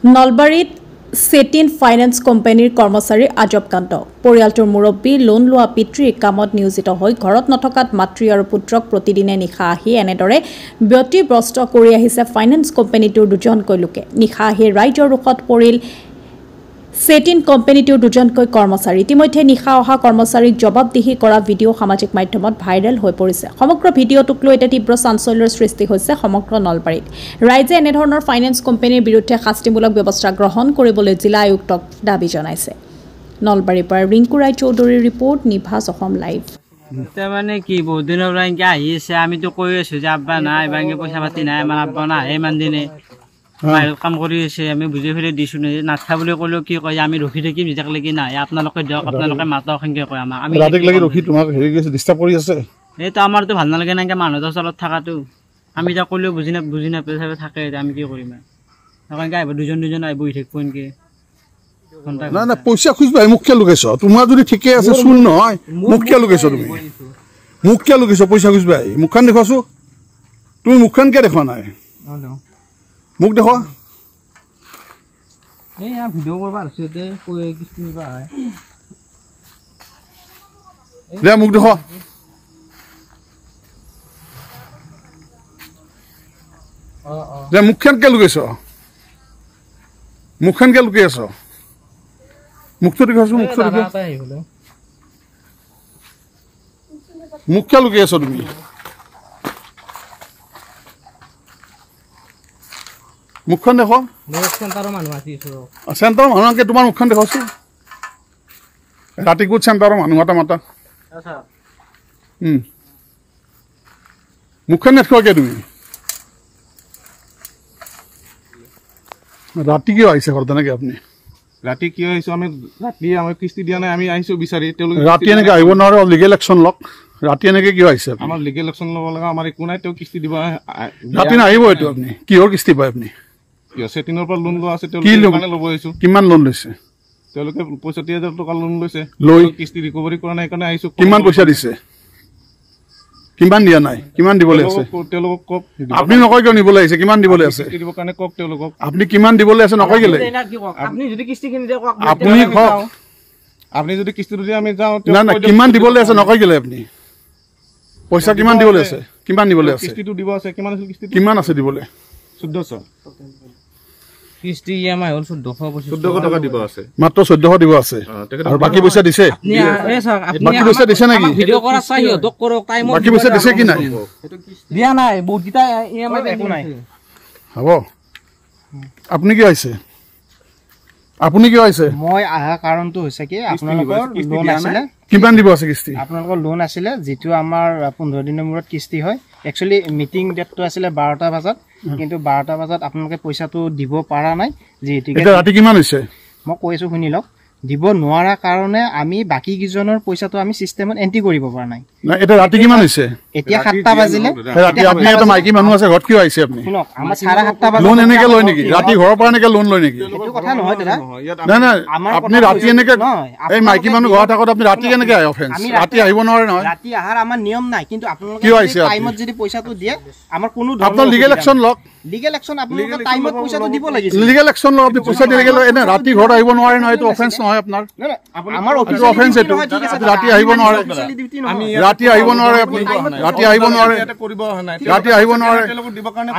নলবাৰীত চেটিন ফাইনেন্স কোম্পানীৰ কৰ্মচাৰী আজব কাণ্ড পৰিয়ালটোৰ মুৰব্বী লোন লোৱা পিতৃ কামত নিয়োজিত হৈ ঘৰত নথকাত মাতৃ আৰু পুত্ৰক প্ৰতিদিনে নিশা আহি এনেদৰে ব্যতিব্যস্ত কৰি আহিছে ফাইনেন্স কোম্পানীটোৰ দুজনকৈ লোকে নিশা আহি ৰাইজৰ ৰোষত পৰিল চেটিন কোম্পানীটোৰ দুজনকৈ কৰ্মচাৰী ইতিমধ্যে নিশা অহা কৰ্মচাৰীক জবাবদিহি কৰা ভিডিঅ' সামাজিক মাধ্যমত ভাইৰেল হৈ পৰিছে সমগ্ৰ ভিডিঅ'টোক লৈ এটা তীব্ৰ চাঞ্চল্যৰ সৃষ্টি হৈছে সমগ্ৰ নলবাৰীত ৰাইজে এনেধৰণৰ ফাইনেন্স কোম্পানীৰ বিৰুদ্ধে শাস্তিমূলক ব্যৱস্থা গ্ৰহণ কৰিবলৈ জিলা আয়ুক্তক দাবী জনাইছে নলবাৰীৰ পৰা ৰিংকু ৰায় চৌধুৰীৰ ৰিপৰ্ট নিভাজ অসম লাইভ মানে কি বহুত দিনৰ পৰা এনেকৈ আহি আছে আমিতো কৈ আছোঁ যে আব্বা নাই বাংগে পইচা পাতি নাই আমাৰ আব্বা নাহে ইমান দিনে বাহিৰত কাম কৰি আছে আমি বুজি ফেলে দিছোঁ নাথা বুলি ক'লেও কি কয় আমি ৰখি থাকিম যেতিয়ালৈকে নাই আপোনালোকে দিয়ক আপোনালোকে মাতক সেনেকৈ কয় আমাক আমি ৰখি তোমাক হেৰি ডিষ্টাৰ্ব কৰি আছে এইটো আমাৰতো ভাল নালাগে এনেকৈ মানুহৰ ওচৰত থকাটো আমি এতিয়া ক'লেও বুজি নাপাই থাকে আমি কি কৰিম এনেকৈ আহিব দুজন আহিব বহি থাকিব এনেকৈ নাই নাই পইচা খুজিবা মোক কিয় লুকাইছ তোমাৰ যদি ঠিকে আছে চোন নহয় মোক কিয় লুকাইছ তুমি মোক কিয় লুকাইছ পইচা খুজিবা মুখখন দেখুৱাছো তুমি মুখখন কিয় দেখুৱা নাই মোক দেখুৱা ভিডিঅ' কৰিব দে মোক দেখুৱা দে মুখখন কিয় লুকাইছ মুখখন কিয় লুকাই আছ মুখটো দেখুৱাছো মুখটো দেখুৱা মুখ কিয় লুকাই আছ তুমি মুখখন দেখুৱা চেণ্টাৰৰ মানুহ তোমাৰ মুখখন দেখুৱাছো ৰাতিকুত চেণ্টাৰৰ মানুহ মাতা মুখখন দেখুৱা কিয় তুমি ৰাতি কিয় আহিছে ঘৰত এনেকে আপুনি ৰাতি কিয় আহিছো আমি ৰাতি আমাৰ কিস্তি দিয়া নাই আমি আহিছো বিচাৰি ৰাতি এনেকে আহিব নোৱাৰে লিগেল একশ্যন লওক ৰাতি এনেকে কিয় আহিছে আমাৰ লিগেল একশ্যন ল'ব লগা আমাৰ একো নাই তেওঁ কিস্তি দিব ৰাতি নাহিব এইটো আপুনি কিহৰ কিস্তি পায় আপুনি চেটিনৰ পৰা লোন লোৱা আছে তেওঁলোকে ল'ব আহিছো কিমান লোন লৈছে তেওঁলোকে 65,000 টকা লোন লৈছে লৈ কিস্তি ৰিকভাৰী কৰা নাই সেইকাৰণে আহিছো কিমান পইচা দিছে কিমান দিয়া নাই কিমান দিবলৈ আছে তেওঁলোকক কওক আপুনি নকয় কিয় নিবলৈ আহিছে কিমান দিবলৈ আছে দিবৰ কাৰণে কওক তেওঁলোকক আপুনি কিমান দিবলৈ আছে নকয় কেলে আপুনি যদি কিস্তিখিনি দিয়ে কওক আপুনি কওক আপুনি যদি কিস্তিটো দিয়ে আমি যাওঁ না না কিমান দিবলৈ আছে নকয় কেলে আপুনি পইচা কিমান দিবলৈ আছে কিমান দিবলৈ আছে কিস্তিটো দিব আছে কিমান আছিল কিস্তি কিমান আছে দিবলৈ 1400 কিস্তি ইএমআই হ'ল 1400 টকা দিব আছে মাত্ৰ 1400 দিব আছে আৰু বাকি পইচা দিছে বাকি পইচা দিছে নেকি ভিডিঅ' কৰা চাই হিহঁতক কৰক টাইমত বাকি পইচা দিছে কি নাই দিয়া নাই বহুতকেইটা ইএমআই একো নাই হ'ব আপুনি কি আহিছে আপুনি কিয় আহিছে মই আহা কাৰণটো হৈছে কি আপোনালোকৰ লোন আছিলে কিমান দিব আছে কিস্তি আপোনালোকৰ লোন আছিলে যেটো আমাৰ 15 দিনৰ মূৰত কিস্তি হয় একচুয়ালি মিটিং ডেটটো আছিলে 12টা বজাত কিন্তু 12টা বজাত আপোনালোকে পইচাটো দিব পাৰা নাই যে এটা ৰাতি কিমান হৈছে মই কৈছো শুনি লওক দিব নোৱাৰা কাৰণে আমি বাকি কিজনৰ পইচাটো আমি সিস্টেমত এন্ট্ৰি কৰিব পৰা নাই না এটা ৰাতি কিমান হৈছে এতিয়া 7টা বাজিলে ৰাতি আপুনি এটা মাইকি মানুহ আছে ঘৰত কিয় আহিছে আপুনি শুনক আমাৰ 7:30 বাজিলে লোন এনেকে লয় নেকি ৰাতি ঘৰৰ পৰা এনেকে লোন লয় নেকি এইটো কথা নহয় দাদা না না আপুনি ৰাতি এনেকে এই মাইকি মানুহ ঘৰত আগত আপুনি ৰাতি কেনেকে আহে অফেন্স ৰাতি আহিব নোৱাৰে নহয় ৰাতি আহাৰ আমাৰ নিয়ম নাই কিন্তু আপোনালোকে টাইমত যদি পইচাটো দিয়ে আমাৰ কোনো আপোনাৰ লিগেল একশ্যন লওক লিগেল একশ্যন আপোনালোকে টাইমত পইচাটো দিব লাগিছিল লিগেল একশ্যন লওক আপুনি পইচা দিলে এনে ৰাতি ঘৰত আহিব নোৱাৰে নহয় এইটো অফেন্স নহয় আপোনাৰ আমাৰ এইটো অফেন্স এইটো ৰাতি আহিব নোৱাৰে ৰাতি আহিব নোৱাৰে আপুনি ৰাতি আহিব নোৱাৰে ৰাতি আহিব নোৱাৰে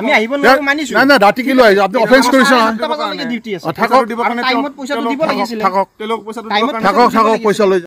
আমি আহিব নোৱাৰো মানিছো নাই নাই ৰাতি কি লৈ আহিছে আপুনি অফেন্স কৰিছে ডিউটি আছে থাকক টাইমত পইচাটো দিব লাগিছিল থাকক থাকক পইচা লৈ